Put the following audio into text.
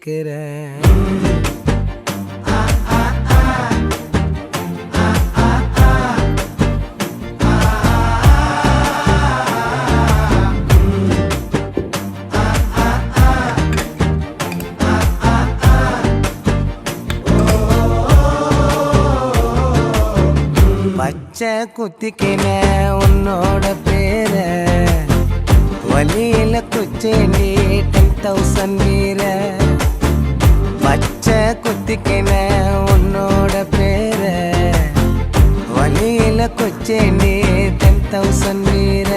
கேக்குறேன். பச்சை குத்திக்கின உன்னோட பேர வலியில குச்சேண்டி 10,000 வீர. பச்சை குத்திக்கின உன்னோட பேர வலியில குச்சேண்டி 10,000 வீர.